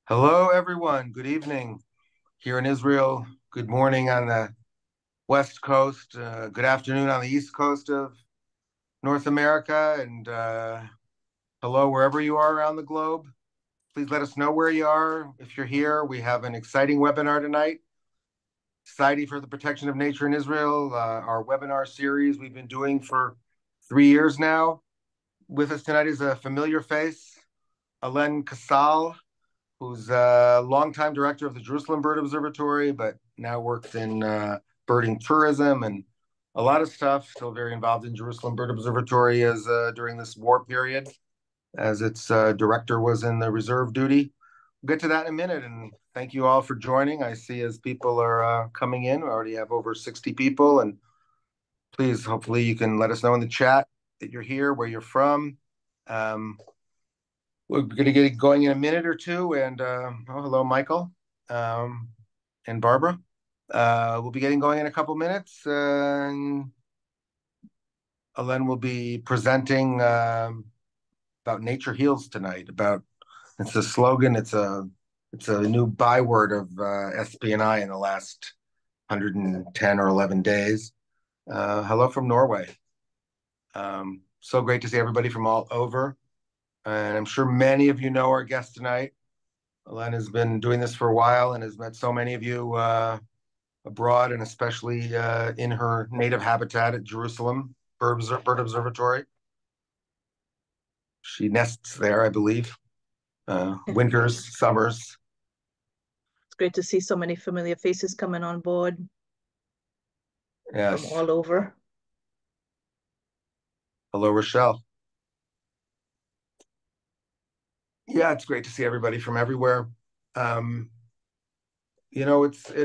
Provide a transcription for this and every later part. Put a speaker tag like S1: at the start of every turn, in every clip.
S1: Hello, everyone. Good evening here in Israel. Good morning on the West Coast. Good afternoon on the East Coast of North America. And hello, wherever you are around the globe. Please let us know where you are. If you're here, we have an exciting webinar tonight. Society for the Protection of Nature in Israel, our webinar series we've been doing for 3 years now. With us tonight is a familiar face, Alena Kacal, who's a longtime director of the Jerusalem Bird Observatory, but now works in birding tourism and a lot of stuff. Still very involved in Jerusalem Bird Observatory as during this war period, as its director was in the reserve duty. We'll get to that in a minute, and thank you all for joining. I see as people are coming in, we already have over 60 people, and please, hopefully you can let us know in the chat that you're here, where you're from. We're going to get going in a minute or two. And hello, Michael and Barbara. We'll be getting going in a couple minutes. And Alen will be presenting about Nature Heals tonight. It's a slogan. It's a new byword of SPNI in the last 110 or 11 days. Hello from Norway. So great to see everybody from all over. And I'm sure many of you know our guest tonight. Alena has been doing this for a while and has met so many of you abroad, and especially in her native habitat at Jerusalem Bird Observatory. She nests there, I believe, winters, summers.
S2: It's great to see so many familiar faces coming on board
S1: Yes.
S2: from all over.
S1: Hello, Rochelle. Yeah, it's great to see everybody from everywhere. It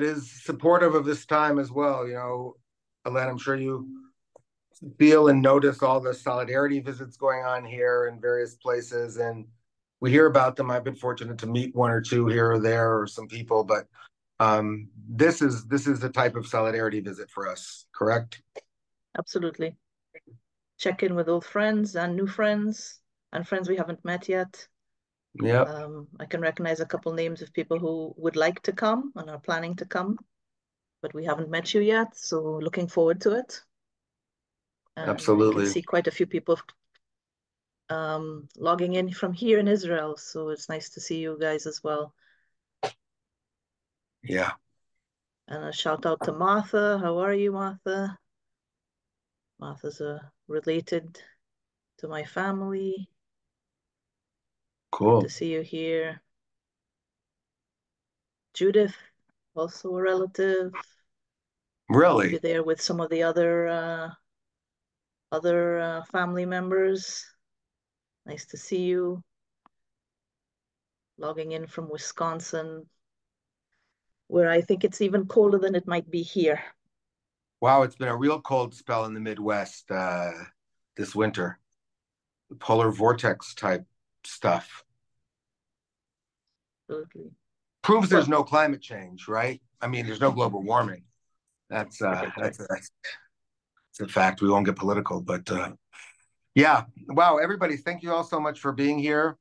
S1: is supportive of this time as well. Alena, I'm sure you feel and notice all the solidarity visits going on here in various places, and we hear about them. I've been fortunate to meet one or two here or there, or some people, but this is the type of solidarity visit for us, correct?
S2: Absolutely. Check in with old friends and new friends and friends we haven't met yet.
S1: Yeah.
S2: I can recognize a couple names of people who would like to come and are planning to come, but we haven't met you yet, so looking forward to it. And
S1: Absolutely.
S2: I can see quite a few people logging in from here in Israel, so it's nice to see you guys as well.
S1: Yeah.
S2: And a shout out to Martha. How are you, Martha? Martha's related to my family.
S1: Cool.
S2: Good to see you here. Judith, also a relative.
S1: Really?
S2: Maybe there with some of the other family members. Nice to see you. Logging in from Wisconsin, where I think it's even colder than it might be here.
S1: Wow, it's been a real cold spell in the Midwest this winter. Polar vortex type stuff.
S2: Absolutely.
S1: Proves there's no climate change, right? I mean, there's no global warming. That's a fact. We won't get political, but yeah. Wow, everybody, thank you all so much for being here.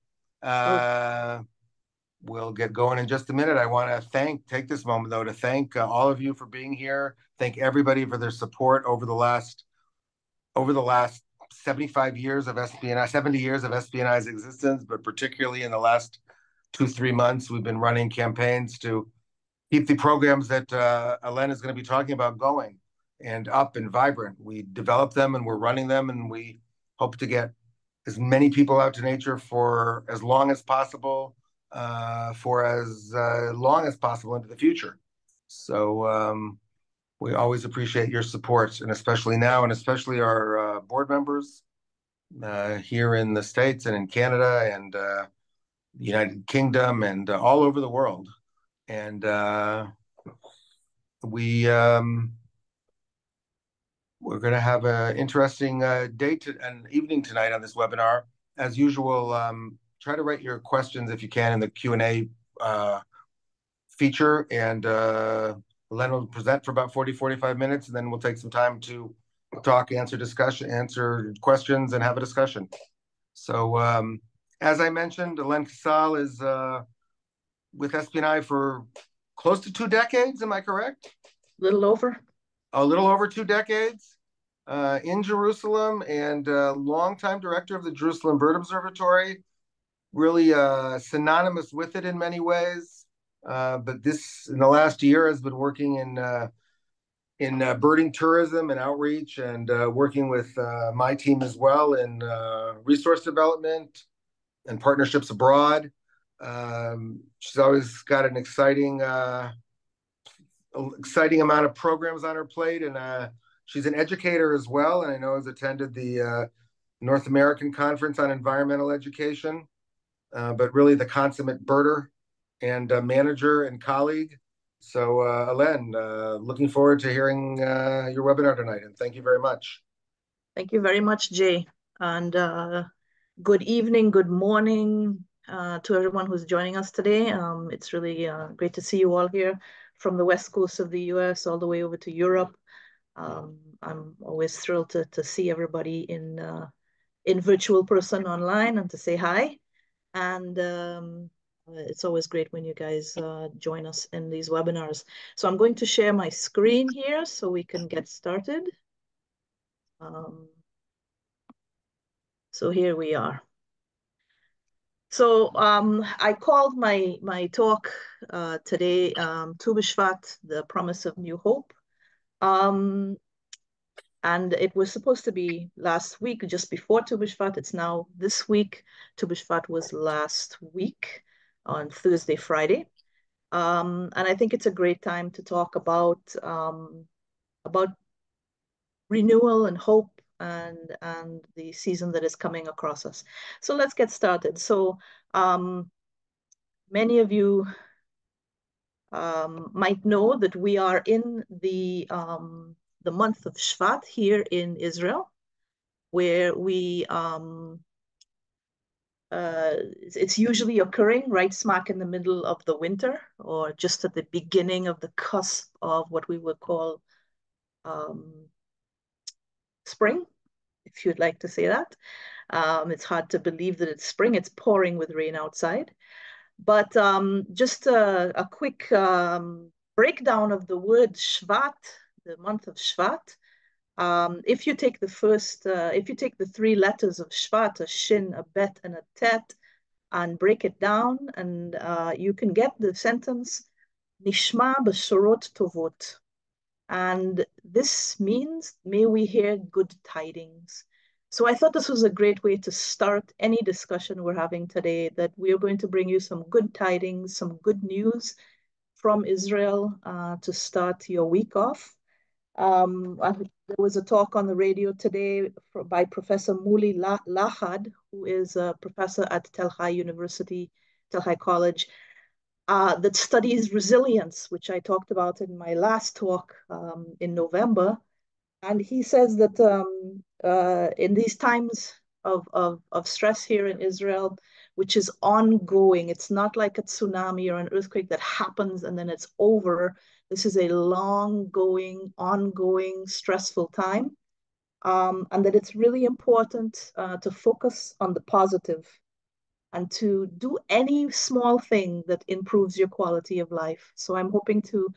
S1: We'll get going in just a minute. I want to take this moment, though, to thank all of you for being here. Thank everybody for their support over the last 75 years of SPNI, 70 years of SPNI's existence, but particularly in the last 2-3 months, we've been running campaigns to keep the programs that Alena is going to be talking about going and up and vibrant. We develop them and we're running them, and we hope to get as many people out to nature for as long as possible, for as long as possible into the future. So we always appreciate your support, and especially now, and especially our board members here in the States and in Canada and the United Kingdom and all over the world. And we're going to have an interesting an evening tonight on this webinar. As usual, try to write your questions if you can in the Q&A feature, and Alena will present for about 40-45 minutes, and then we'll take some time to talk, answer questions, and have a discussion. So as I mentioned, Alena Kacal is with SPNI for close to 2 decades. Am I correct?
S2: Little over.
S1: A little over 2 decades in Jerusalem, and longtime director of the Jerusalem Bird Observatory. Really synonymous with it in many ways. But this, in the last year, has been working in birding tourism and outreach, and working with my team as well in resource development and partnerships abroad. She's always got an exciting amount of programs on her plate, and she's an educator as well, and I know has attended the North American Conference on Environmental Education, but really the consummate birder and manager and colleague. So, Alena, looking forward to hearing your webinar tonight, and thank you very much.
S2: Thank you very much, Jay. And good evening, good morning to everyone who's joining us today. It's really great to see you all here from the west coast of the US all the way over to Europe. I'm always thrilled to see everybody in virtual person online and to say hi. And it's always great when you guys join us in these webinars. So I'm going to share my screen here so we can get started. So here we are. So I called my talk today, Tu B'Shvat, the Promise of New Hope. And it was supposed to be last week, just before Tu B'Shvat. It's now this week. Tu B'Shvat was last week on Thursday, Friday. And I think it's a great time to talk about renewal and hope and the season that is coming across us. So let's get started. So many of you might know that we are in the month of Shvat here in Israel, where it's usually occurring right smack in the middle of the winter, or just at the beginning of the cusp of what we would call spring, if you'd like to say that. It's hard to believe that it's spring. It's pouring with rain outside. But just a quick breakdown of the word Shvat, the month of Shvat. If you take the three letters of Shvat, a Shin, a Bet, and a Tet, and break it down, and you can get the sentence Nishma Besorot Tovot. And this means, may we hear good tidings. So I thought this was a great way to start any discussion we're having today, that we are going to bring you some good tidings, some good news from Israel to start your week off. There was a talk on the radio today by Professor Muli Lahad, who is a professor at Tel Hai University, Tel Hai College, that studies resilience, which I talked about in my last talk in November. And he says that in these times of stress here in Israel, which is ongoing, it's not like a tsunami or an earthquake that happens and then it's over. This is a long-going, ongoing, stressful time. And that it's really important to focus on the positive and to do any small thing that improves your quality of life. So I'm hoping to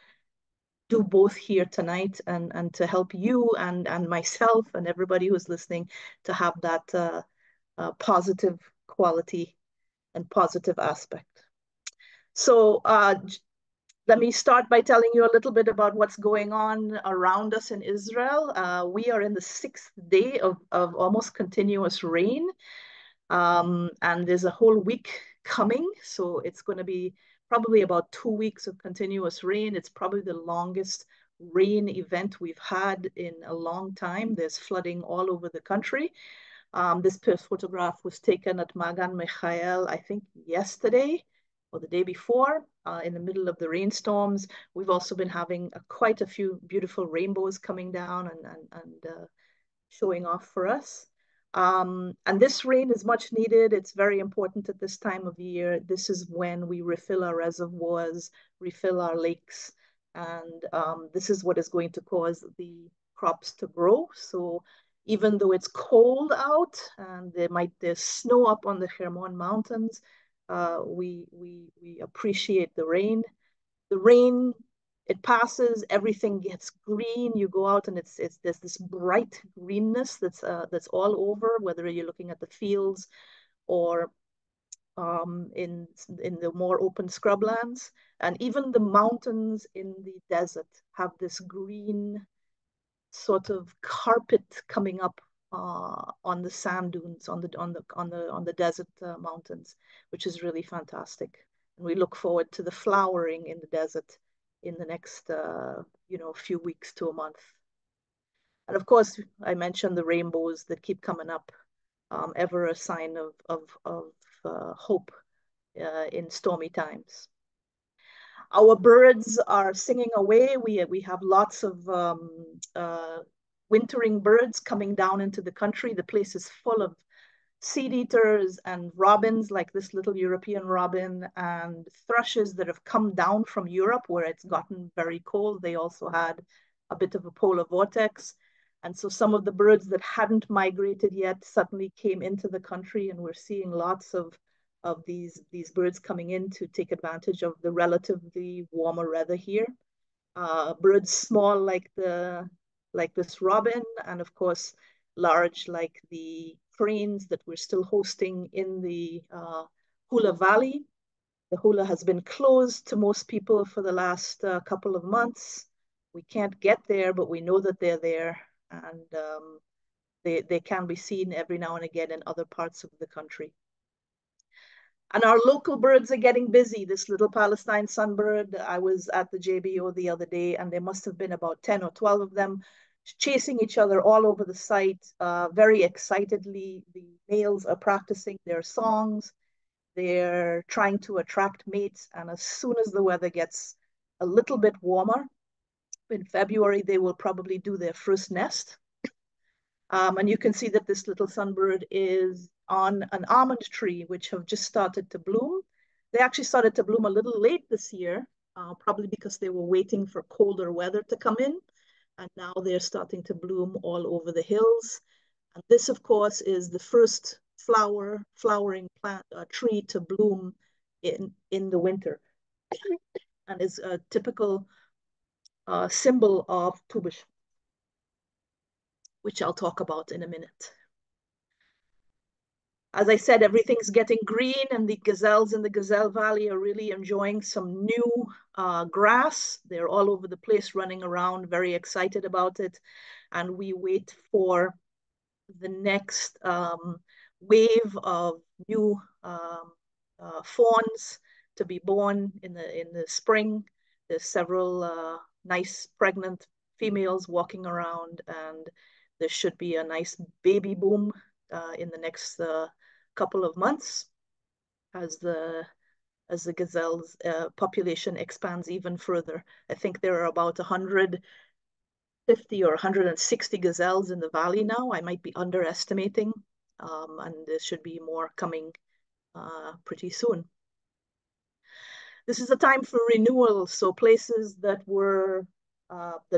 S2: do both here tonight and to help you and myself and everybody who's listening to have that positive quality and positive aspect. So let me start by telling you a little bit about what's going on around us in Israel. We are in the 6th day of almost continuous rain. And there's a whole week coming. So it's going to be probably about 2 weeks of continuous rain. It's probably the longest rain event we've had in a long time. There's flooding all over the country. This photograph was taken at Magan Michael, I think yesterday or the day before, in the middle of the rainstorms. We've also been having quite a few beautiful rainbows coming down and showing off for us. And this rain is much needed. It's very important at this time of year. This is when we refill our reservoirs, refill our lakes, and this is what is going to cause the crops to grow. So even though it's cold out and there's snow up on the Hermon Mountains, We appreciate the rain. The rain, it passes, everything gets green. You go out and it's there's this bright greenness that's all over, whether you're looking at the fields or in the more open scrublands, and even the mountains in the desert have this green sort of carpet coming up on the sand dunes on the desert mountains, which is really fantastic. And we look forward to the flowering in the desert in the next few weeks to a month. And of course, I mentioned the rainbows that keep coming up, ever a sign of hope in stormy times. Our birds are singing away. We have lots of wintering birds coming down into the country. The place is full of seed eaters and robins, like this little European robin, and thrushes that have come down from Europe where it's gotten very cold. They also had a bit of a polar vortex. And so some of the birds that hadn't migrated yet suddenly came into the country, and we're seeing lots of these birds coming in to take advantage of the relatively warmer weather here. Birds small like this robin, and of course large like the cranes that we're still hosting in the Hula Valley. The Hula has been closed to most people for the last couple of months. We can't get there, but we know that they're there, and they can be seen every now and again in other parts of the country. And our local birds are getting busy. This little Palestine sunbird, I was at the JBO the other day, and there must have been about 10 or 12 of them chasing each other all over the site, very excitedly. The males are practicing their songs. They're trying to attract mates. And as soon as the weather gets a little bit warmer, in February, they will probably do their first nest. And you can see that this little sunbird is on an almond tree, which have just started to bloom. They actually started to bloom a little late this year, probably because they were waiting for colder weather to come in. And now they're starting to bloom all over the hills. And this, of course, is the first flowering plant tree to bloom in the winter, and is a typical symbol of Tubish, which I'll talk about in a minute. As I said, everything's getting green, and the gazelles in the Gazelle Valley are really enjoying some new grass. They're all over the place running around, very excited about it. And we wait for the next wave of new fawns to be born in the spring. There's several nice pregnant females walking around, and there should be a nice baby boom in the next couple of months as the gazelles population expands even further. I think there are about 150 or 160 gazelles in the valley now. I might be underestimating, and there should be more coming pretty soon. This is a time for renewal. So places that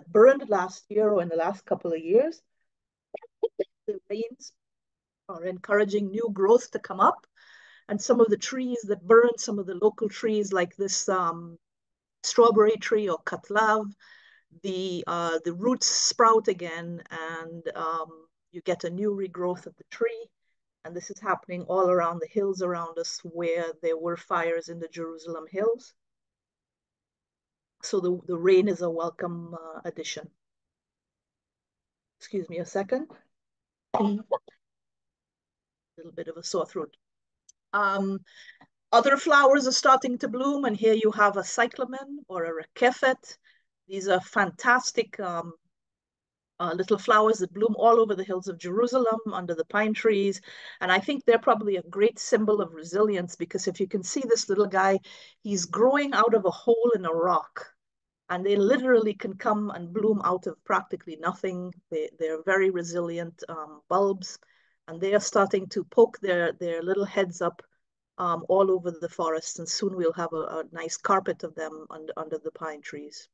S2: burned last year or in the last couple of years, the rains are encouraging new growth to come up. And some of the trees that burned, some of the local trees like this strawberry tree or katlav, the roots sprout again, and you get a new regrowth of the tree. And this is happening all around the hills around us where there were fires in the Jerusalem hills. So the rain is a welcome addition. Excuse me a second. A little bit of a sore throat. Other flowers are starting to bloom, and here you have a cyclamen or a rakefet. These are fantastic little flowers that bloom all over the hills of Jerusalem under the pine trees. And I think they're probably a great symbol of resilience, because if you can see this little guy, he's growing out of a hole in a rock. And they literally can come and bloom out of practically nothing. They're very resilient bulbs, and they are starting to poke their little heads up all over the forest. And soon we'll have a nice carpet of them under the pine trees.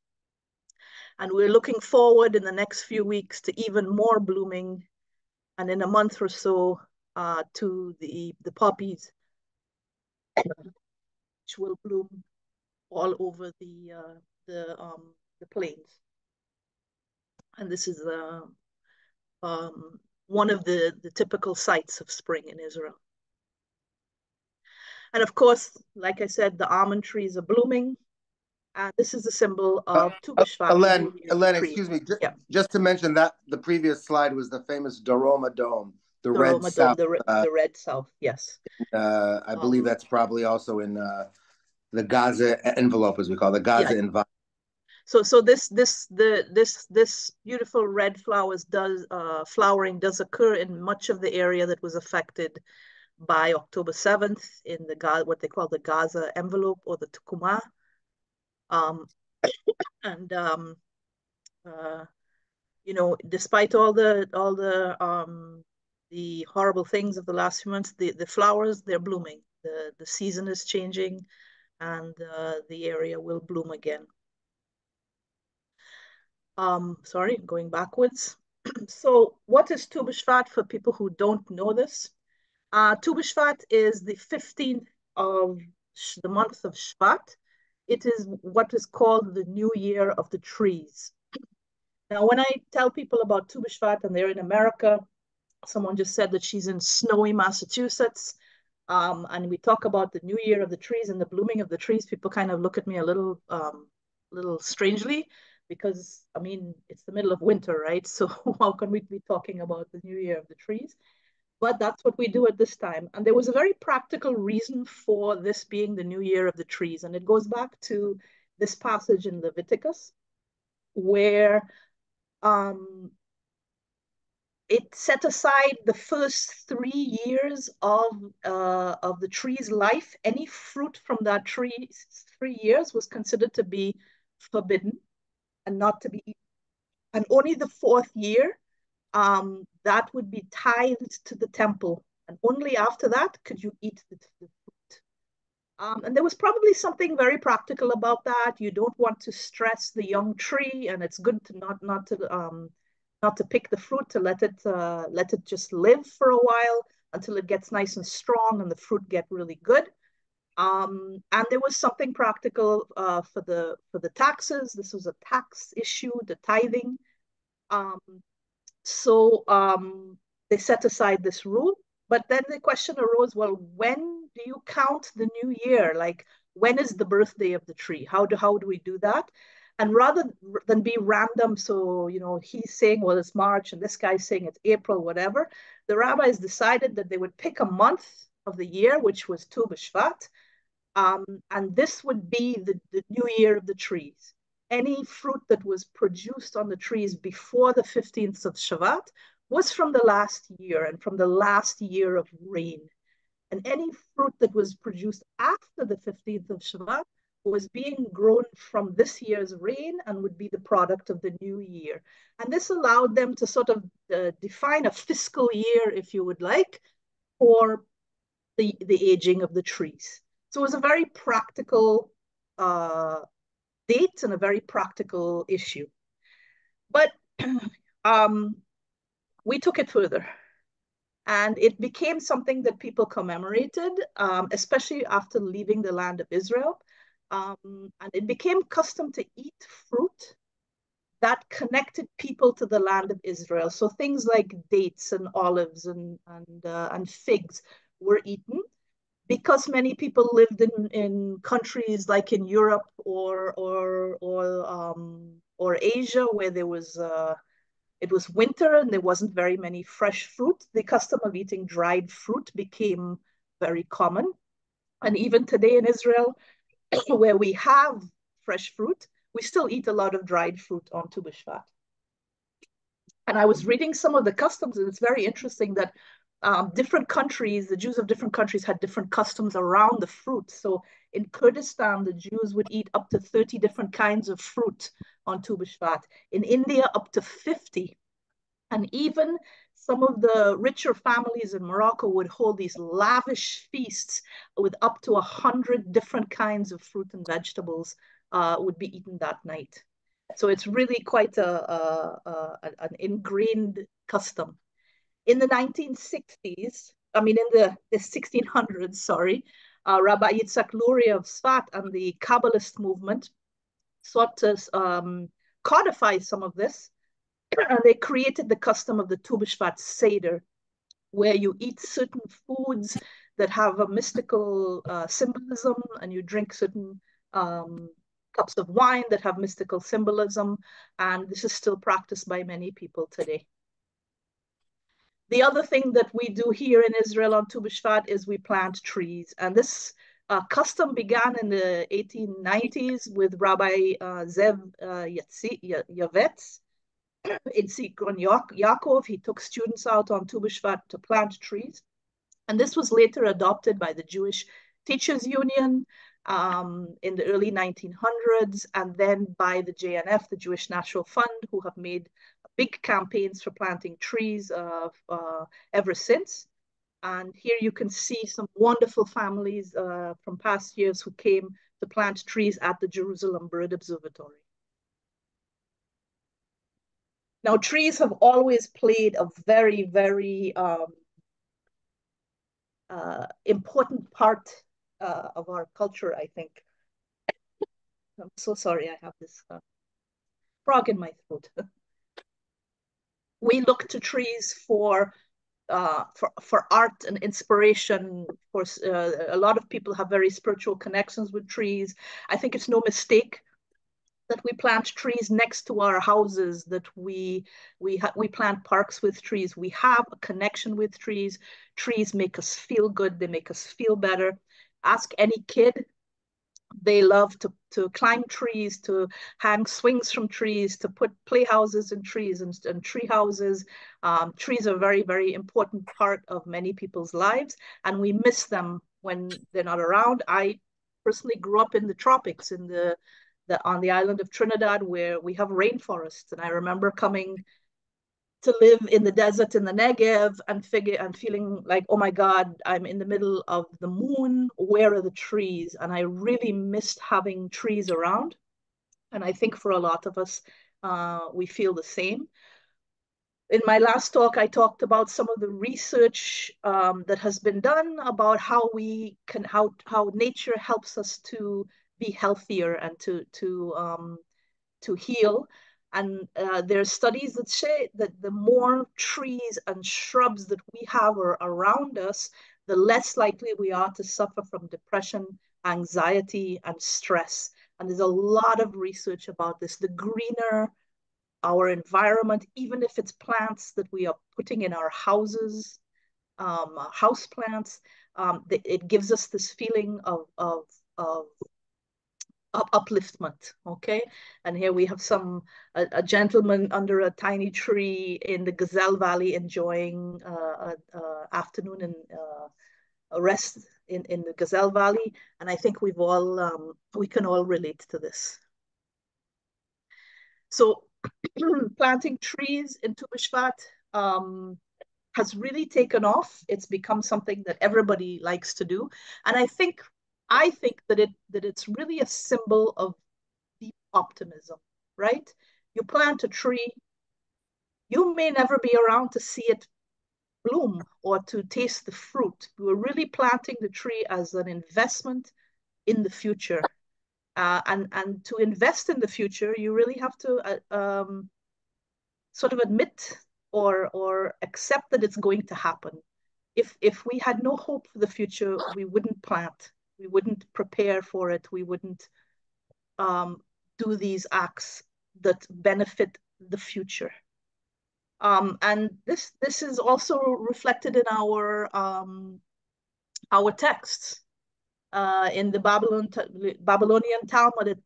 S2: And we're looking forward in the next few weeks to even more blooming, and in a month or so to the poppies which will bloom all over the plains. And this is one of the typical sites of spring in Israel. And of course, like I said, the almond trees are blooming. And this is a symbol of Tu B'Shvat, the new year of the
S1: Elen,
S2: tree.
S1: excuse me.
S2: Yeah,
S1: Just to mention that the previous slide was the famous Doroma Dome, the
S2: the
S1: red
S2: Roma Dome,
S1: south.
S2: the red south. Yes.
S1: I believe
S2: Um,
S1: that's probably also in the Gaza envelope, as we call it, the
S2: yeah.
S1: Gaza envelope.
S2: So this beautiful red flowering does occur in much of the area that was affected by October 7th in what they call the Gaza envelope or the Tukuma. Um, and uh, despite all the horrible things of the last few months, the flowers, they're blooming. The season is changing, and the area will bloom again. Sorry, going backwards. So, what is Tu B'Shvat for people who don't know this? Tu B'Shvat is the 15th of the month of Shvat. It is what is called the New Year of the Trees. Now, when I tell people about Tu B'Shvat and they're in America, someone just said that she's in snowy Massachusetts. And we talk about the New Year of the trees and the blooming of the trees. People kind of look at me a little strangely because, I mean, it's the middle of winter, right? So how can we be talking about the New Year of the trees? But that's what we do at this time. And there was a very practical reason for this being the New Year of the trees. And it goes back to this passage in Leviticus where it set aside the first 3 years of the tree's life. Any fruit from that tree, 3 years, was considered to be forbidden and not to be eaten. And only the fourth year, that would be tithed to the temple. And only after that could you eat the fruit. And there was probably something very practical about that. You don't want to stress the young tree, and it's good to not to pick the fruit, to let it just live for a while until it gets nice and strong and the fruit get really good. And there was something practical for the taxes. This was a tax issue, the tithing. Um, so they set aside this rule. But then the question arose, well, when do you count the new year? Like, when is the birthday of the tree? How do we do that? And rather than be random, so, he's saying, well, it's March, and this guy's saying it's April, whatever, the rabbis decided that they would pick a month of the year, which was Tu B'Shvat, and this would be the new year of the trees. Any fruit that was produced on the trees before the 15th of Shavat was from the last year and from the last year of rain. And any fruit that was produced after the 15th of Shavat was being grown from this year's rain and would be the product of the new year. And this allowed them to sort of define a fiscal year, if you would like, for the aging of the trees. So it was a very practical date and a very practical issue. But um, we took it further. And it became something that people commemorated, especially after leaving the land of Israel. And it became custom to eat fruit that connected people to the land of Israel. So things like dates and olives and figs were eaten because many people lived in countries like in Europe or Asia where it was winter and there wasn't very many fresh fruit. The custom of eating dried fruit became very common. And even today in Israel, where we have fresh fruit, we still eat a lot of dried fruit on Tu B'Shvat. And I was reading some of the customs, and it's very interesting that different countries, the Jews of different countries had different customs around the fruit. So in Kurdistan, the Jews would eat up to 30 different kinds of fruit on Tu B'Shvat. In India, up to 50. And even some of the richer families in Morocco would hold these lavish feasts with up to 100 different kinds of fruit and vegetables would be eaten that night. So it's really quite an ingrained custom. In the 1960s, I mean, in the 1600s, sorry, Rabbi Yitzhak Luria of Sfat and the Kabbalist movement sought to codify some of this, and they created the custom of the Tu B'Shvat Seder, where you eat certain foods that have a mystical symbolism, and you drink certain cups of wine that have mystical symbolism, and this is still practiced by many people today. The other thing that we do here in Israel on Tu B'Shvat is we plant trees, and this custom began in the 1890s with Rabbi Zev Yavetz in Zikron Yaakov. He took students out on Tu B'Shvat to plant trees. And this was later adopted by the Jewish Teachers Union in the early 1900s, and then by the JNF, the Jewish National Fund, who have made big campaigns for planting trees ever since. And here you can see some wonderful families from past years who came to plant trees at the Jerusalem Bird Observatory. Now, trees have always played a very, very important part of our culture, I think. I'm so sorry, I have this frog in my throat. We look to trees for art and inspiration. For a lot of people have very spiritual connections with trees. I think it's no mistake that we plant trees next to our houses, that we plant parks with trees. We have a connection with trees. Trees make us feel good. They make us feel better. Ask any kid. They love to climb trees, to hang swings from trees, to put playhouses in trees and tree houses. Trees are a very, very important part of many people's lives, and we miss them when they're not around. I personally grew up in the tropics, on the island of Trinidad, where we have rainforests. And I remember coming to live in the desert in the Negev and feeling like, oh my God, I'm in the middle of the moon. Where are the trees? And I really missed having trees around. And I think for a lot of us, we feel the same. In my last talk, I talked about some of the research that has been done about how nature helps us to be healthier and to heal. And there are studies that say that the more trees and shrubs that we have around us, the less likely we are to suffer from depression, anxiety, and stress. And there's a lot of research about this. The greener our environment, even if it's plants that we are putting in our houses, house plants, it gives us this feeling of upliftment. Okay, and here we have a gentleman under a tiny tree in the Gazelle Valley enjoying afternoon and a rest in the Gazelle Valley, and I think we can all relate to this. So planting trees in Tu B'Shvat has really taken off. It's become something that everybody likes to do, and I think that it's really a symbol of deep optimism, right? You plant a tree, you may never be around to see it bloom or to taste the fruit. We're really planting the tree as an investment in the future. And to invest in the future, you really have to sort of admit or accept that it's going to happen. If we had no hope for the future, we wouldn't plant, we wouldn't prepare for it, we wouldn't do these acts that benefit the future. And this is also reflected in our texts. In the Babylonian Talmud,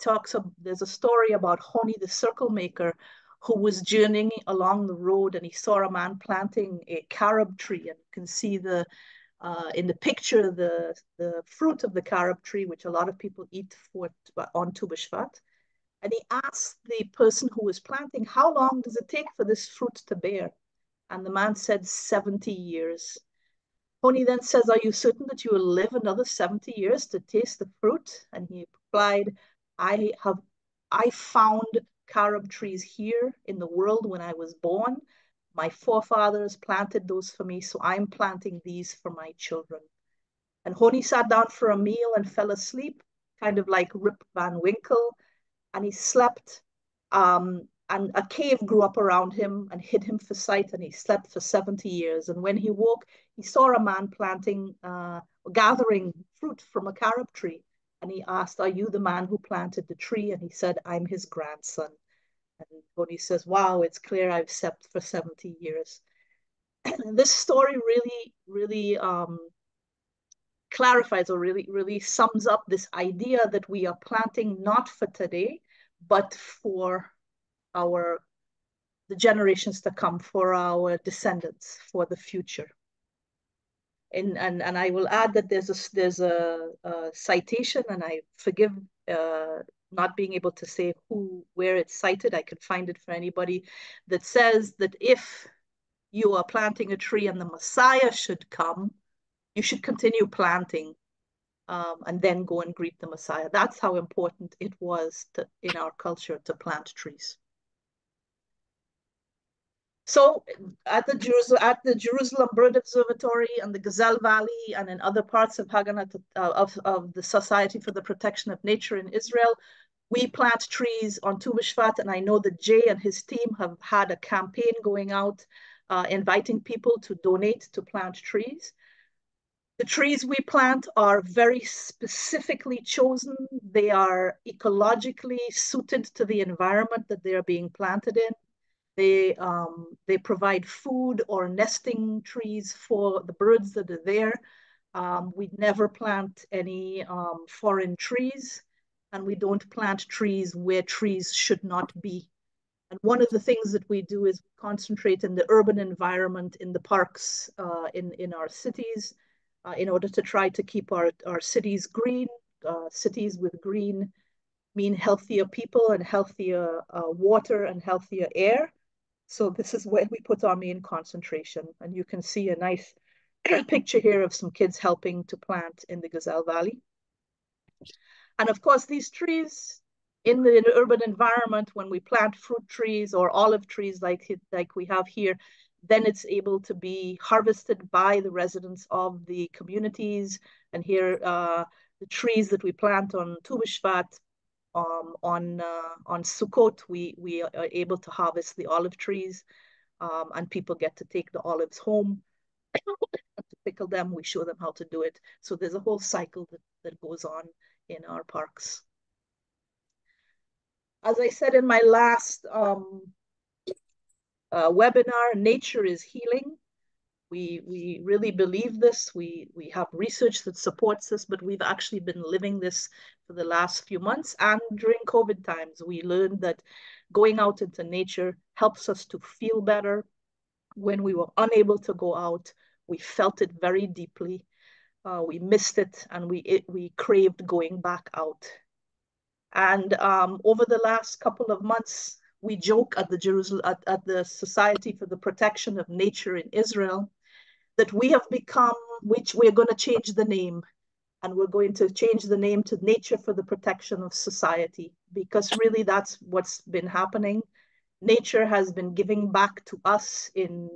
S2: there's a story about Honi the circle maker, who was journeying along the road, and he saw a man planting a carob tree, and you can see in the picture the fruit of the carob tree, which a lot of people eat on Tu B'Shvat. And he asked the person who was planting, how long does it take for this fruit to bear? And the man said 70 years. Honi then says, are you certain that you will live another 70 years to taste the fruit? And he replied, I found carob trees here in the world when I was born. My forefathers planted those for me, so I'm planting these for my children. And Honi sat down for a meal and fell asleep, kind of like Rip Van Winkle, and he slept. And a cave grew up around him and hid him for sight, and he slept for 70 years. And when he woke, he saw a man gathering fruit from a carob tree. And he asked, "Are you the man who planted the tree?" And he said, "I'm his grandson." And Tony says, "Wow, it's clear I've slept for 70 years." And this story really, really clarifies or really, really sums up this idea that we are planting not for today, but for our the generations to come, for our descendants, for the future. And I will add that there's a citation, and I forgive not being able to say where it's cited. I can find it for anybody, that says that if you are planting a tree and the Messiah should come, you should continue planting, and then go and greet the Messiah. That's how important it was in our culture to plant trees. So at the Jerusalem Bird Observatory and the Gazelle Valley and in other parts of Haganah of the Society for the Protection of Nature in Israel, we plant trees on Tu B'Shvat, and I know that Jay and his team have had a campaign going out, inviting people to donate to plant trees. The trees we plant are very specifically chosen. They are ecologically suited to the environment that they are being planted in. They provide food or nesting trees for the birds that are there. We never plant any foreign trees, and we don't plant trees where trees should not be. And one of the things that we do is concentrate in the urban environment, in the parks, in our cities, in order to try to keep our cities green. Cities with green mean healthier people and healthier water and healthier air. So this is where we put our main concentration. And you can see a nice picture here of some kids helping to plant in the Gazelle Valley. And of course, these trees in the urban environment, when we plant fruit trees or olive trees like we have here, then it's able to be harvested by the residents of the communities. And here, the trees that we plant on Tu B'Shvat, on Sukkot, we are able to harvest the olive trees, and people get to take the olives home to pickle them. We show them how to do it. So there's a whole cycle that goes on in our parks. As I said in my last webinar, nature is healing. We really believe this. We have research that supports this, but we've actually been living this for the last few months. And during COVID times, we learned that going out into nature helps us to feel better. When we were unable to go out, we felt it very deeply. We missed it, and we craved going back out. And over the last couple of months, we joke at the Society for the Protection of Nature in Israel that we have become, which we're going to change the name, and we're going to change the name to Nature for the Protection of Society, because really that's what's been happening. Nature has been giving back to us in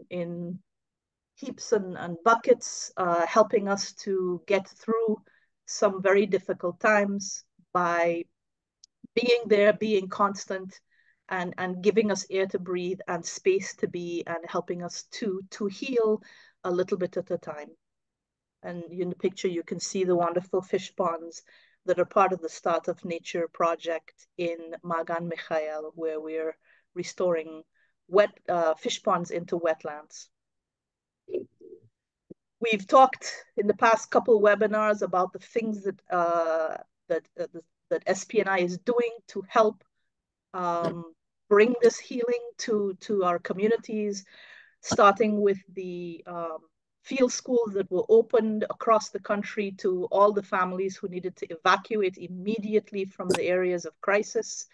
S2: heaps and buckets, helping us to get through some very difficult times by being there, being constant, and giving us air to breathe and space to be, and helping us to heal a little bit at a time. And in the picture, you can see the wonderful fish ponds that are part of the Start of Nature project in Magan Michael, where we're restoring fish ponds into wetlands. We've talked in the past couple webinars about the things that SPNI is doing to help bring this healing to our communities, starting with the field schools that were opened across the country to all the families who needed to evacuate immediately from the areas of crisis,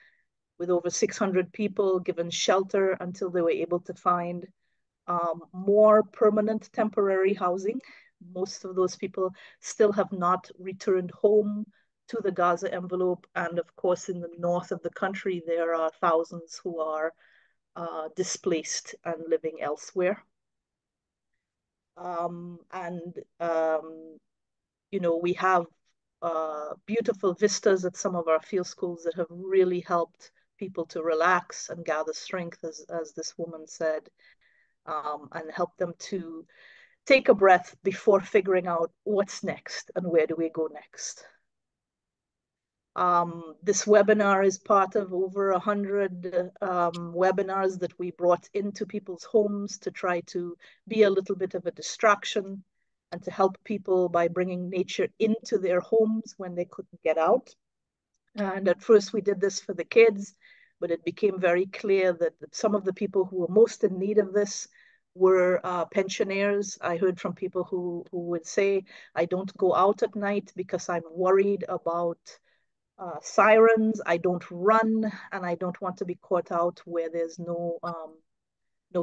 S2: with over 600 people given shelter until they were able to find more permanent temporary housing. Most of those people still have not returned home to the Gaza envelope. And of course, in the north of the country, there are thousands who are displaced and living elsewhere. we have beautiful vistas at some of our field schools that have really helped people to relax and gather strength, as this woman said, and help them to take a breath before figuring out what's next and where do we go next. This webinar is part of over 100 webinars that we brought into people's homes to try to be a little bit of a distraction and to help people by bringing nature into their homes when they couldn't get out. And at first we did this for the kids, but it became very clear that some of the people who were most in need of this were pensioners. I heard from people who would say, I don't go out at night because I'm worried about sirens, I don't run, and I don't want to be caught out where there's no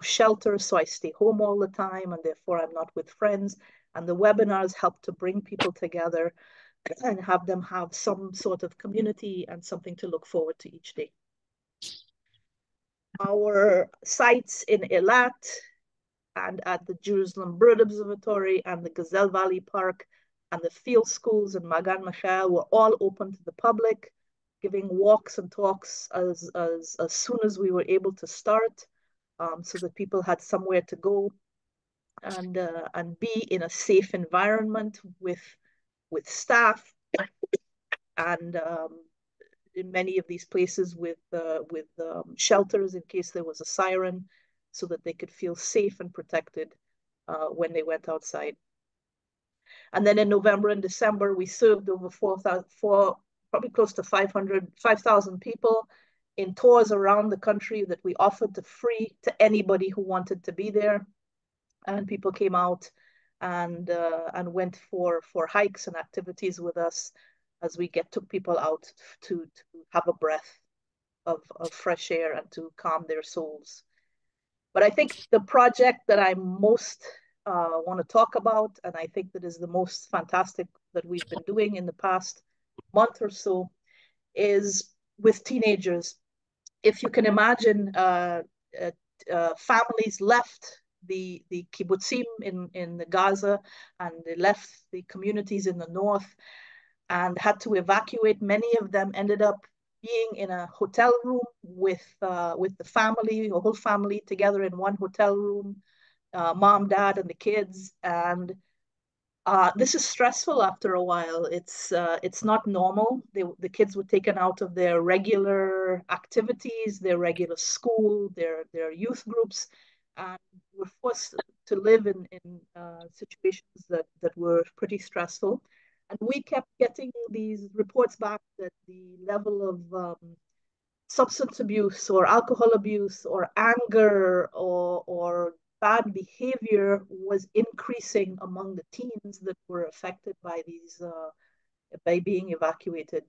S2: shelter, so I stay home all the time, and therefore I'm not with friends. And the webinars help to bring people together and have them have some sort of community and something to look forward to each day. Our sites in Eilat and at the Jerusalem Bird Observatory and the Gazelle Valley Park and the field schools in Magan Michael were all open to the public, giving walks and talks as soon as we were able to start, so that people had somewhere to go and be in a safe environment with staff, and in many of these places with shelters in case there was a siren, so that they could feel safe and protected when they went outside. And then in November and December, we served over 4,000, probably close to 5,000 people in tours around the country that we offered free to anybody who wanted to be there. And people came out and went for hikes and activities with us as we took people out to have a breath of fresh air and to calm their souls. But I think the project that I most want to talk about, and I think that is the most fantastic that we've been doing in the past month or so, is with teenagers. If you can imagine, families left the kibbutzim in the Gaza, and they left the communities in the north and had to evacuate. Many of them ended up being in a hotel room with the family, a whole family together in one hotel room, mom, dad, and the kids. And this is stressful after a while. It's not normal. The kids were taken out of their regular activities, their regular school, their youth groups, and were forced to live in situations that were pretty stressful. And we kept getting these reports back that the level of substance abuse or alcohol abuse or anger or bad behavior was increasing among the teens that were affected by by being evacuated.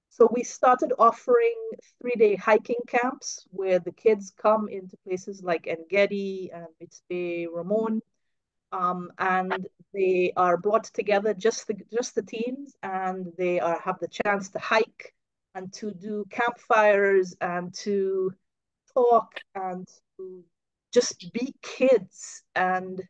S2: So we started offering 3-day hiking camps where the kids come into places like Engedi and Mitzpe Ramon, and they are brought together, just the teens, and they have the chance to hike and to do campfires and to talk and to just be kids. And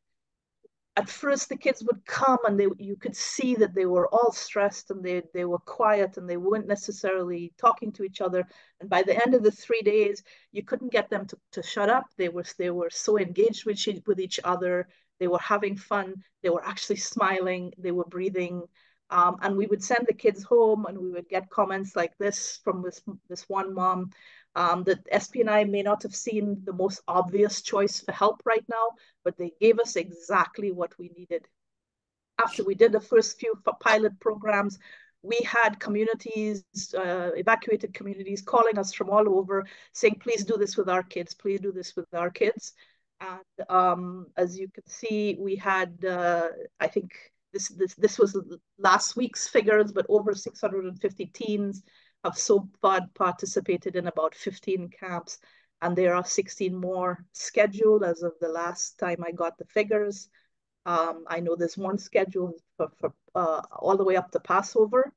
S2: at first the kids would come and you could see that they were all stressed and they were quiet and they weren't necessarily talking to each other. And by the end of the 3 days, you couldn't get them to shut up. They were so engaged with each other. They were having fun. They were actually smiling. They were breathing. And we would send the kids home and we would get comments like this from this one mom, that SPNI may not have seen the most obvious choice for help right now, but they gave us exactly what we needed. After we did the first few pilot programs, we had communities, evacuated communities, calling us from all over saying, please do this with our kids, please do this with our kids. And as you can see, we had, I think this was last week's figures, but over 650 teens have so far participated in about 15 camps, and there are 16 more scheduled as of the last time I got the figures. I know there's one scheduled for all the way up to Passover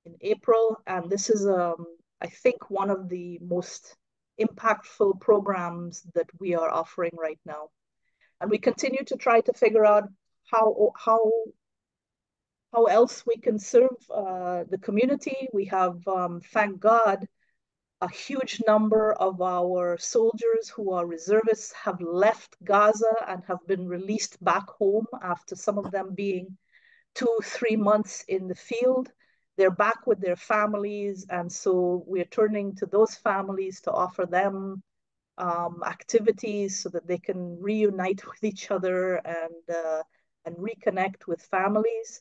S2: in April, and this is, I think, one of the most impactful programs that we are offering right now. And we continue to try to figure out how how else we can serve the community. We have, thank God, a huge number of our soldiers who are reservists have left Gaza and have been released back home after some of them being 2, 3 months in the field. They're back with their families, and so we're turning to those families to offer them activities so that they can reunite with each other and reconnect with families.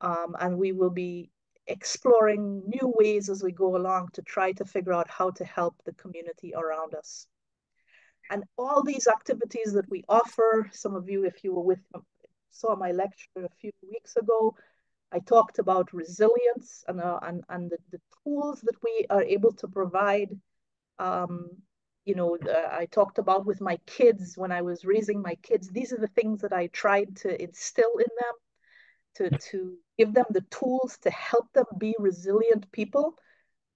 S2: And we will be exploring new ways as we go along to try to figure out how to help the community around us. And all these activities that we offer, some of you, if you were with saw my lecture a few weeks ago, I talked about resilience and the tools that we are able to provide. Um, I talked about with my kids when I was raising my kids. These are the things that I tried to instill in them to give them the tools to help them be resilient people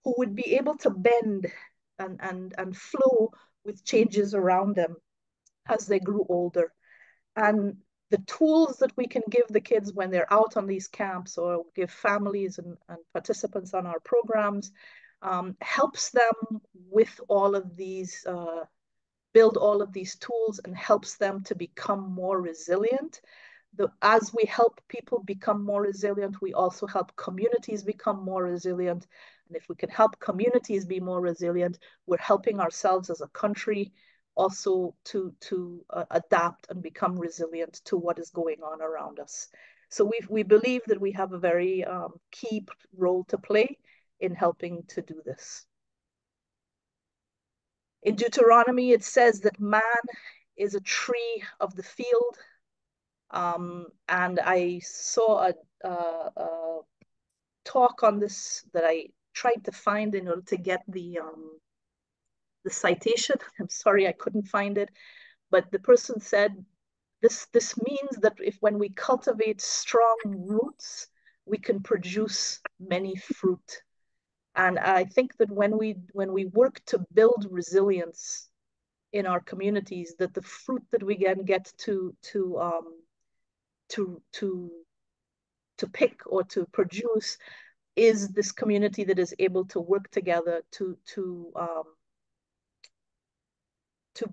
S2: who would be able to bend and flow with changes around them as they grew older. And the tools that we can give the kids when they're out on these camps or give families and participants on our programs helps them with all of these, build all of these tools and helps them to become more resilient. As we help people become more resilient, we also help communities become more resilient. And if we can help communities be more resilient, we're helping ourselves as a country also to adapt and become resilient to what is going on around us. So we believe that we have a very key role to play in helping to do this. In Deuteronomy, it says that man is a tree of the field. And I saw a talk on this that I tried to find in order to get the citation. I'm sorry I couldn't find it, but the person said this means that if when we cultivate strong roots, we can produce many fruit. And I think that when we work to build resilience in our communities, that the fruit that we can get to to pick or to produce is this community that is able to work together to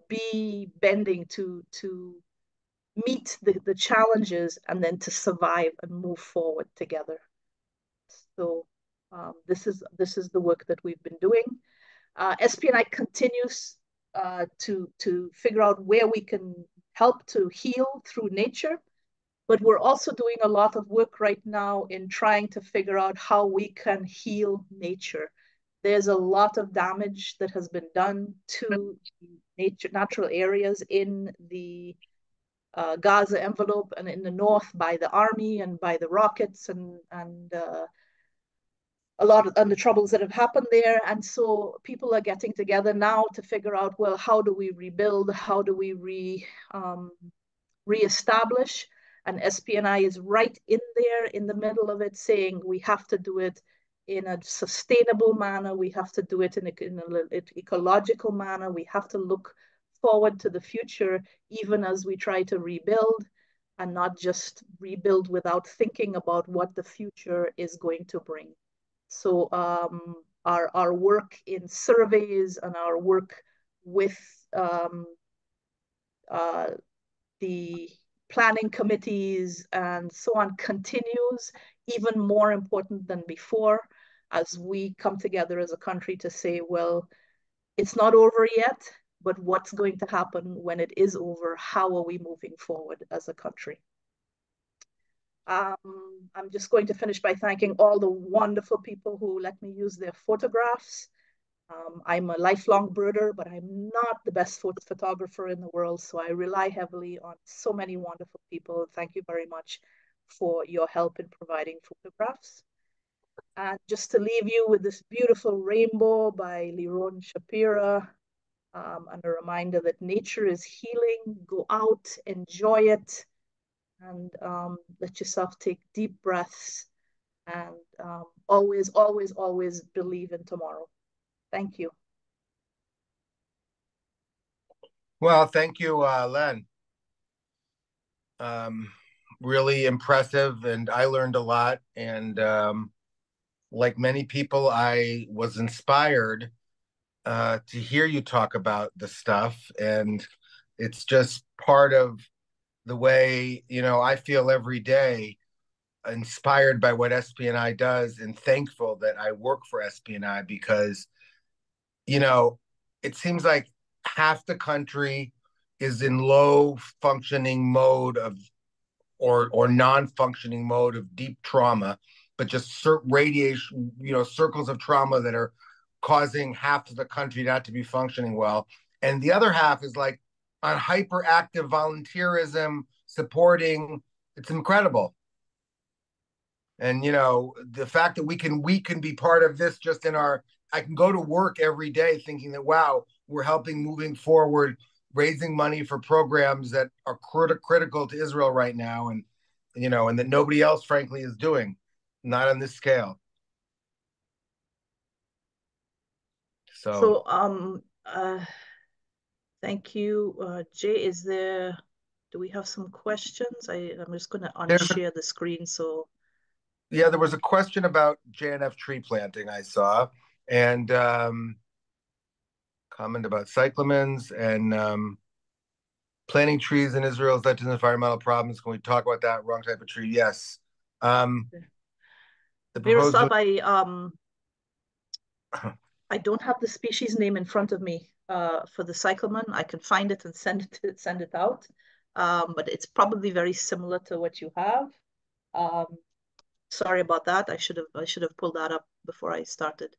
S2: be bending to meet the challenges and then to survive and move forward together. So this is the work that we've been doing. SPNI continues to figure out where we can help to heal through nature. But we're also doing a lot of work right now in trying to figure out how we can heal nature. There's a lot of damage that has been done to natural areas in the Gaza envelope and in the north by the army and by the rockets and a lot of and the troubles that have happened there. And so people are getting together now to figure out, well, how do we rebuild? How do we reestablish? And SPNI is right in there in the middle of it, saying we have to do it in a sustainable manner. We have to do it in an ecological manner. We have to look forward to the future, even as we try to rebuild, and not just rebuild without thinking about what the future is going to bring. So our work in surveys and our work with the planning committees and so on continues, even more important than before, as we come together as a country to say, well, it's not over yet, but what's going to happen when it is over? How are we moving forward as a country? I'm just going to finish by thanking all the wonderful people who let me use their photographs. I'm a lifelong birder, but I'm not the best photographer in the world, so I rely heavily on so many wonderful people. Thank you very much for your help in providing photographs. And just to leave you with this beautiful rainbow by Liron Shapira, and a reminder that nature is healing. Go out, enjoy it, and let yourself take deep breaths, and always, always, always believe in tomorrow. Thank you.
S1: Well, thank you, Len. really impressive, and I learned a lot. And like many people, I was inspired to hear you talk about the stuff. And it's just part of the way, I feel every day inspired by what SPNI does and thankful that I work for SPNI because, you know, it seems like half the country is in low functioning mode of or non-functioning mode of deep trauma, but just radiation, circles of trauma that are causing half of the country not to be functioning well. And the other half is like on hyperactive volunteerism, supporting. It's incredible. And the fact that we can be part of this just in our I can go to work every day thinking that wow, we're helping moving forward, raising money for programs that are critical to Israel right now, and that nobody else frankly is doing, not on this scale. So
S2: So, thank you, Jay. Do we have some questions? I'm just going to
S1: there's a
S2: unshare the screen. So,
S1: yeah, there was a question about JNF tree planting I saw, and comment about cyclamens and planting trees in Israel has led to environmental problems. Can we talk about that? Wrong type of tree. Yes. Um, the proposed
S2: Miroslav, I don't have the species name in front of me for the cyclamen. I can find it and send it out, but it's probably very similar to what you have. Um, Sorry about that. I should have pulled that up before I started.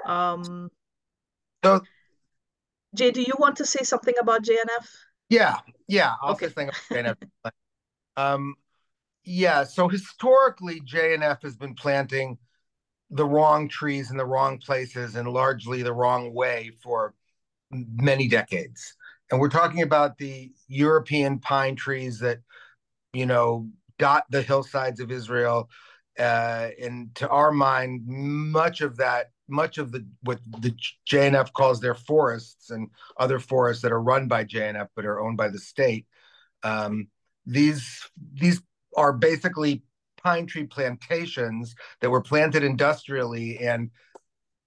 S2: Um,
S1: so
S2: Jay, do you want to say something about JNF?
S1: yeah, yeah. I'll say
S2: Okay.
S1: something about JNF. Um, yeah. So historically, JNF has been planting the wrong trees in the wrong places and largely the wrong way for many decades. And we're talking about the European pine trees that you know, dot the hillsides of Israel. And to our mind, much of the what the JNF calls their forests and other forests that are run by JNF but are owned by the state, um, these are basically pine tree plantations that were planted industrially, and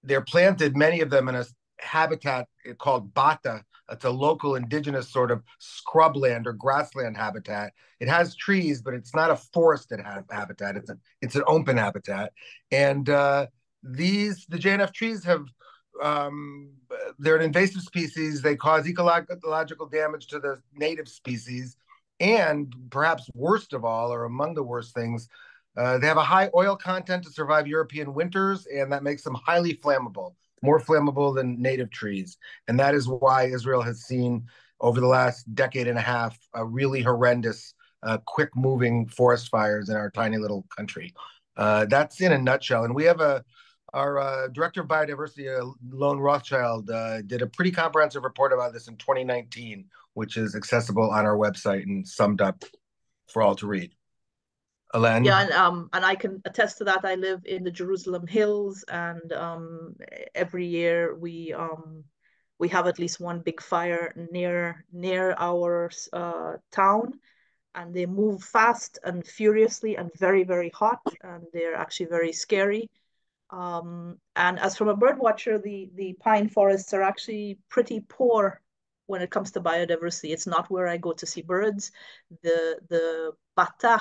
S1: they're planted, many of them, in a habitat called bata. It's a local indigenous sort of scrubland or grassland habitat. It has trees, but it's not a forested habitat. It's an open habitat, and the JNF trees have they're an invasive species. They cause ecological damage to the native species, and perhaps worst of all, or among the worst things, they have a high oil content to survive European winters, and that makes them highly flammable, more flammable than native trees. And that is why Israel has seen over the last decade and a half a really horrendous, quick moving forest fires in our tiny little country. That's in a nutshell. And we have our director of biodiversity, Lone Rothschild, did a pretty comprehensive report about this in 2019, which is accessible on our website and summed up for all to read.
S2: Yeah,
S1: Alen?
S2: and I can attest to that. I live in the Jerusalem Hills, and every year we have at least one big fire near our town, and they move fast and furiously and very, very hot, and they're actually very scary. And as from a bird watcher, the pine forests are actually pretty poor when it comes to biodiversity. It's not where I go to see birds. The bata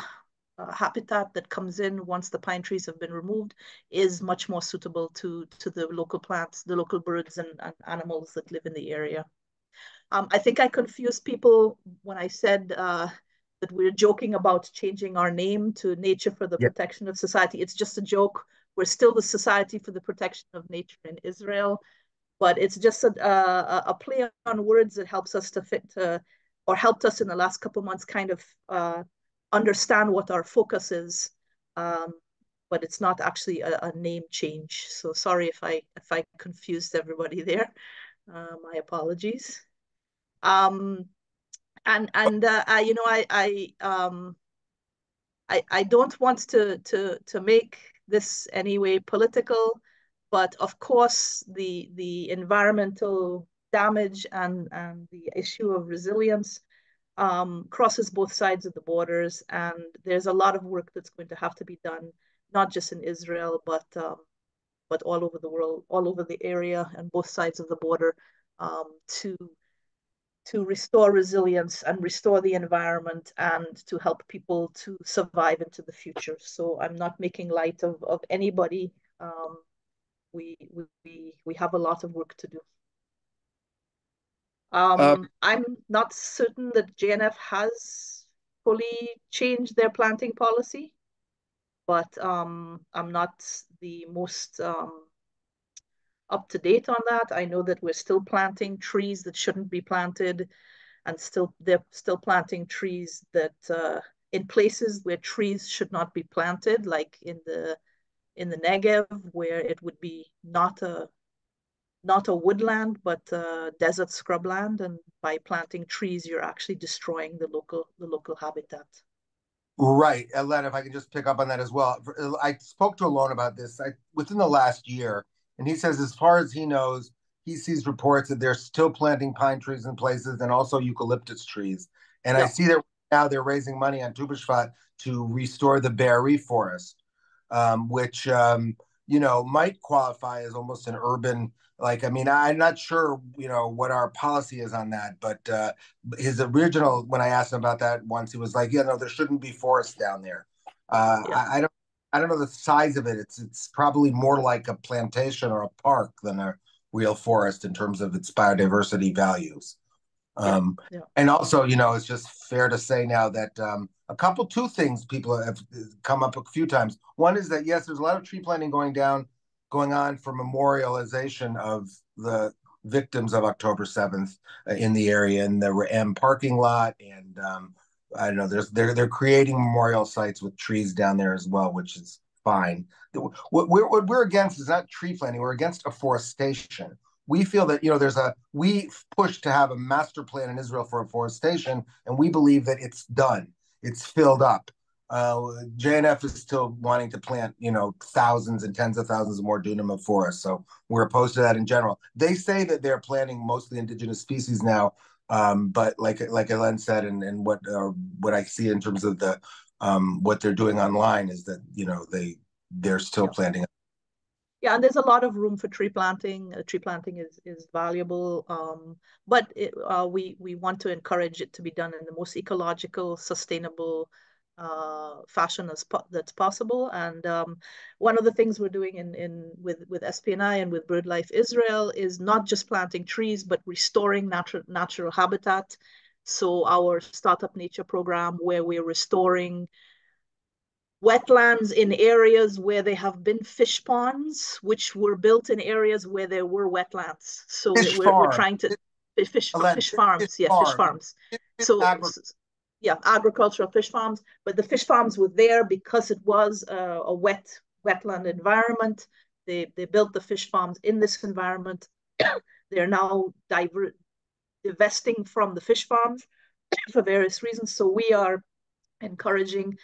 S2: habitat that comes in once the pine trees have been removed is much more suitable to the local plants, the local birds and animals that live in the area. I think I confused people when I said that we're joking about changing our name to Nature for the
S1: Yeah.
S2: Protection of Society. It's just a joke. We're still the Society for the Protection of Nature in Israel, but it's just a play on words that helps us to fit to, or helped us in the last couple of months kind of understand what our focus is. Um, but it's not actually a name change. So sorry if I confused everybody there. My apologies. Um, and you know, I don't want to make this anyway political, but of course the environmental damage and the issue of resilience crosses both sides of the borders, and there's a lot of work that's going to have to be done, not just in Israel, but all over the world, all over the area, and both sides of the border, to restore resilience and restore the environment and to help people to survive into the future. So I'm not making light of anybody. Um, we have a lot of work to do.
S1: Uh,
S2: I'm not certain that JNF has fully changed their planting policy, but I'm not the most up to date on that. I know that we're still planting trees that shouldn't be planted, and they're still planting trees that in places where trees should not be planted, like in the Negev, where it would be not a woodland, but desert scrubland. And by planting trees, you're actually destroying the local habitat.
S1: right, Alena, if I can just pick up on that as well. I spoke to Alon about this within the last year, and he says, as far as he knows, he sees reports that they're still planting pine trees in places and also eucalyptus trees. And I
S2: Yeah,
S1: see that now they're raising money on Tu B'Shvat to restore the Be'eri forest, which might qualify as almost an urban. Like, I mean, I'm not sure, what our policy is on that, but his original, when I asked him about that once, he was like, "Yeah, no, there shouldn't be forest down there."
S2: yeah,
S1: I don't know the size of it. It's probably more like a plantation or a park than a real forest in terms of its biodiversity values.
S2: yeah,
S1: Um,
S2: yeah,
S1: and also, it's just fair to say now that two things people have come up a few times. One is that yes, there's a lot of tree planting going on for memorialization of the victims of October 7th in the area in the M parking lot, and I don't know. They're creating memorial sites with trees down there as well, which is fine. What we're against is not tree planting. We're against afforestation. We feel that we pushed to have a master plan in Israel for afforestation, and we believe that it's done. It's filled up. JNF is still wanting to plant, thousands and tens of thousands of more dunam of forest. So we're opposed to that in general. They say that they're planting mostly indigenous species now, but like Ellen said, and what I see in terms of the what they're doing online is that they're still
S2: yeah.
S1: planting.
S2: Yeah, and there's a lot of room for tree planting. Tree planting is valuable, but we want to encourage it to be done in the most ecological, sustainable fashion that's possible. And one of the things we're doing in with SPNI and with BirdLife Israel is not just planting trees, but restoring natural habitat. So our Startup Nature program, where we're restoring wetlands in areas where there have been fish ponds, which were built in areas where there were wetlands. So
S1: Fish
S2: we're
S1: farm,
S2: trying to
S1: Ellen,
S2: fish
S1: fish
S2: farms, yeah, fish
S1: farm,
S2: farms.
S1: fish
S2: So
S1: agriculture.
S2: yeah, agricultural fish farms, but the fish farms were there because it was a wetland environment. They built the fish farms in this environment. They're now divesting from the fish farms for various reasons. So we are encouraging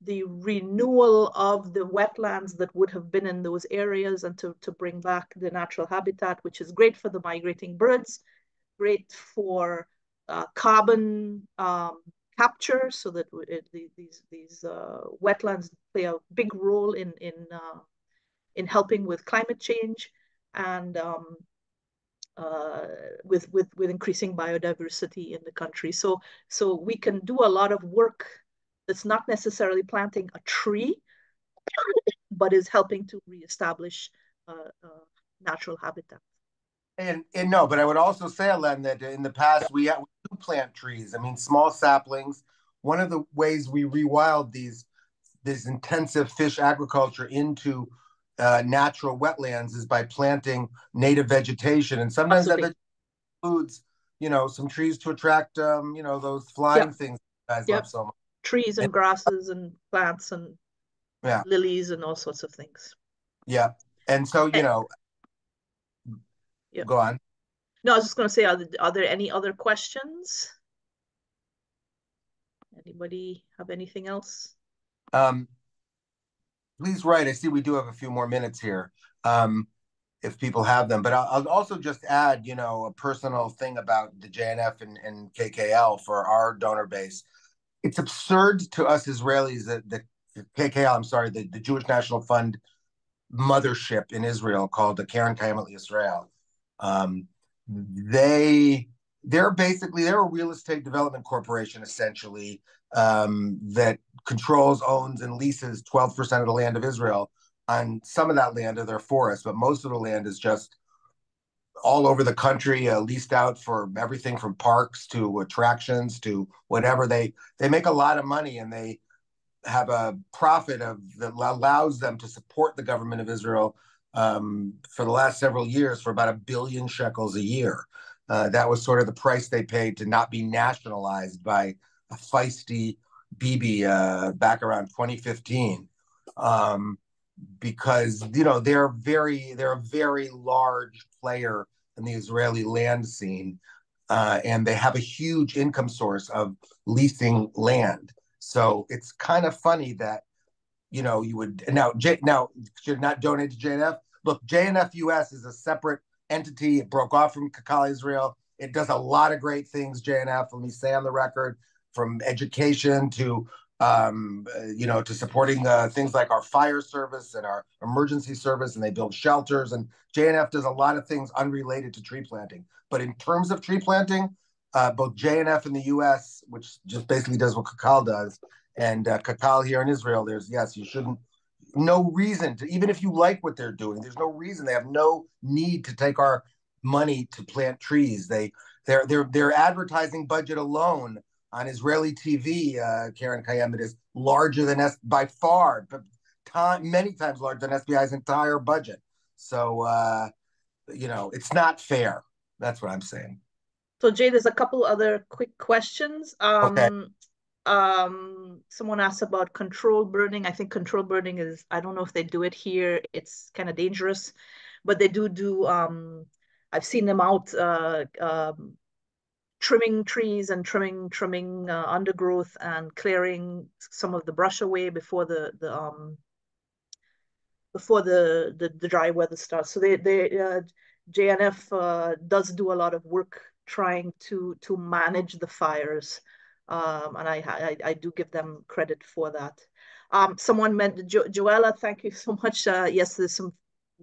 S2: the renewal of the wetlands that would have been in those areas, and to bring back the natural habitat, which is great for the migrating birds, great for carbon capture, so that these wetlands play a big role in helping with climate change, and with increasing biodiversity in the country. So we can do a lot of work that's not necessarily planting a tree, but is helping to reestablish natural habitat.
S1: And no, but I would also say, Len, that in the past we do plant trees. I mean, small saplings. One of the ways we rewild this intensive fish agriculture into natural wetlands is by planting native vegetation, and sometimes that
S2: Absolutely.
S1: includes, some trees to attract, those flying
S2: Yep.
S1: things guys love
S2: Yep.
S1: so much.
S2: Trees
S1: And,
S2: and grasses and plants and
S1: yeah,
S2: lilies and all sorts of things.
S1: yeah, and so
S2: Eh, yeah.
S1: go on.
S2: No, I was just going to say, are there any other questions? Anybody have anything else?
S1: Um, Please write. I see we do have a few more minutes here. Um, if people have them. But I'll also just add, a personal thing about the JNF and KKL for our donor base. It's absurd to us Israelis that the KKL, I'm sorry, the Jewish National Fund mothership in Israel called the Karen Kayemet Israel. Um, they they're a real estate development corporation essentially, that controls, owns, and leases 12% of the land of Israel. On some of that land are their forests, but most of the land is just all over the country, leased out for everything from parks to attractions to whatever. They make a lot of money, and they have a profit that allows them to support the government of Israel, for the last several years for about 1 billion shekels a year. That was sort of the price they paid to not be nationalized by a feisty Bibi, back around 2015. Um, because they're a very large player in the Israeli land scene, and they have a huge income source of leasing land. So it's kind of funny that you would now should not donate to JNF. Look, JNF US is a separate entity. It broke off from Kakal Israel. It does a lot of great things. JNF, let me say on the record, from education to supporting things like our fire service and our emergency service, and they build shelters. And JNF does a lot of things unrelated to tree planting. But in terms of tree planting, both JNF in the U.S., which just basically does what Kakal does, and Kakal here in Israel, you shouldn't, no reason to, even if you like what they're doing, there's no reason, they have no need to take our money to plant trees. Their advertising budget alone on Israeli TV, Karen Kayemet, is larger than by far, but many times larger than SBI's entire budget. So it's not fair. That's what I'm saying.
S2: So Jay, there's a couple other quick questions.
S1: Okay.
S2: Someone asked about control burning. I think control burning is, I don't know if they do it here. It's kind of dangerous, but they do. I've seen them out trimming trees and trimming undergrowth and clearing some of the brush away before the dry weather starts. So they JNF does do a lot of work trying to manage the fires, and I do give them credit for that. Someone meant Joella, thank you so much. Yes, there's some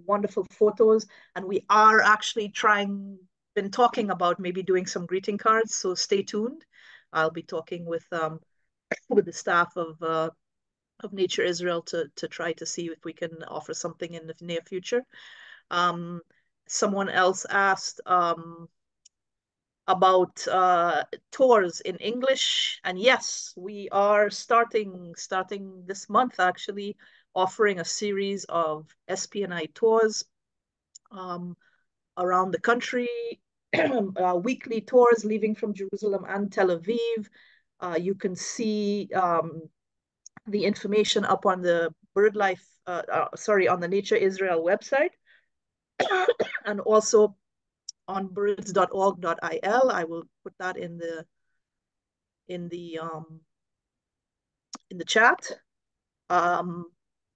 S2: wonderful photos, and we are actually been talking about maybe doing some greeting cards. So stay tuned. I'll be talking with the staff of Nature Israel to try to see if we can offer something in the near future. Um, Someone else asked about tours in English, and yes, we are starting this month actually offering a series of SPNI tours around the country. Weekly tours leaving from Jerusalem and Tel Aviv. You can see the information up on the on the Nature Israel website, and also on birds.org.il. I will put that in the um, in the chat, um,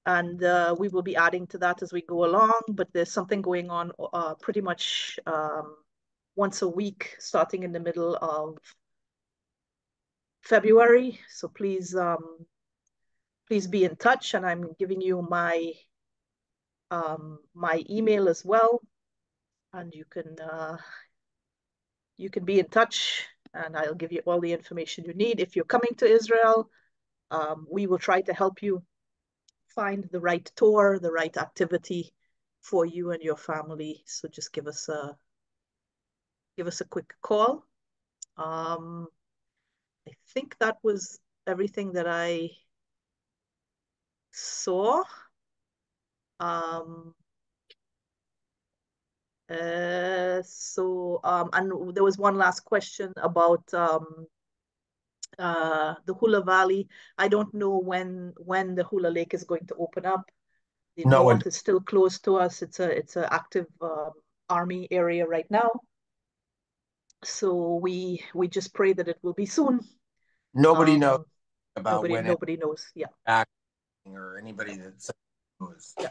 S2: and we will be adding to that as we go along. But there's something going on pretty much once a week, starting in the middle of February. So please be in touch, and I'm giving you my email as well, and you can be in touch, and I'll give you all the information you need. If you're coming to Israel, we will try to help you find the right tour, the right activity for you and your family. So just give us a quick call. I think that was everything that I saw. Um, and there was one last question about the Hula Valley. I don't know when the Hula Lake is going to open up. The
S1: No one,
S2: north is still close to us. It's an active army area right now. So we just pray that it will be soon.
S1: nobody knows
S2: Um,
S1: about when it's
S2: nobody knows. Yeah,
S1: acting, or anybody that knows.
S2: yeah.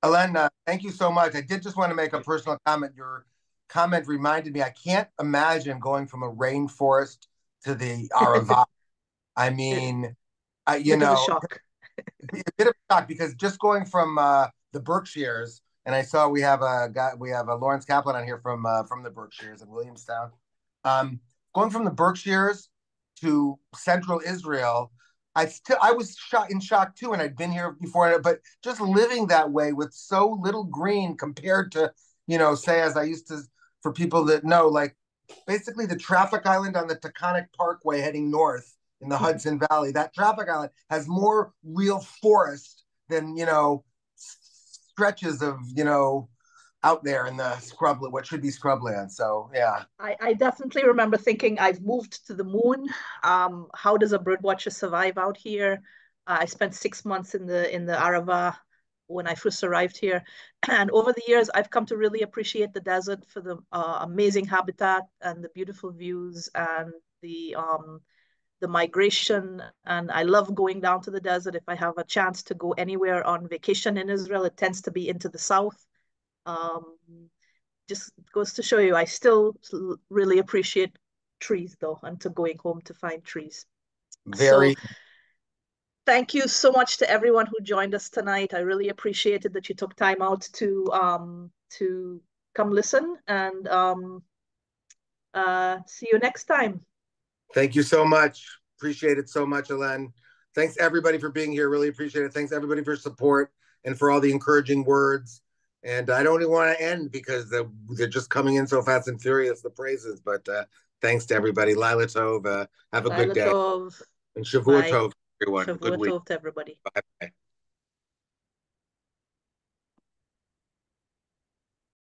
S1: Alena, thank you so much. I did just want to make a personal comment. Your comment reminded me, I can't imagine going from a rainforest to the Arava. I
S2: It,
S1: mean, you
S2: bit of a
S1: know,
S2: shock.
S1: a bit of a shock because just going from the Berkshires, and I saw we have a Lawrence Kaplan on here from the Berkshires in Williamstown. Um, Going from the Berkshires to central Israel, I was in shock too, and I'd been here before, but just living that way with so little green compared to say as I used to for people that know like basically the traffic island on the Taconic Parkway heading north in the Hudson Valley. That traffic island has more real forest than stretches of out there in the scrubland, what should be scrubland. So yeah,
S2: I definitely remember thinking I've moved to the moon. How does a birdwatcher survive out here? I spent 6 months in the Arava when I first arrived here, and over the years I've come to really appreciate the desert for the amazing habitat and the beautiful views and the migration. And I love going down to the desert. If I have a chance to go anywhere on vacation in Israel, it tends to be into the south. Um, just goes to show you, I still really appreciate trees though, and to going home to find trees. So
S1: very.
S2: thank you so much to everyone who joined us tonight. I really appreciated that you took time out to come listen, and see you next time.
S1: Thank you so much. Appreciate it so much, Elen. Thanks everybody for being here. Really appreciate it. Thanks everybody for support and for all the encouraging words. And I don't even want to end because they're just coming in so fast and furious, the praises. But thanks to everybody. Lila Tov, have a good
S2: Laila
S1: day.
S2: Tov.
S1: And Shavua
S2: Bye.
S1: Tov, everyone. Good
S2: Shavua
S1: week.
S2: Tov to everybody.
S1: Bye.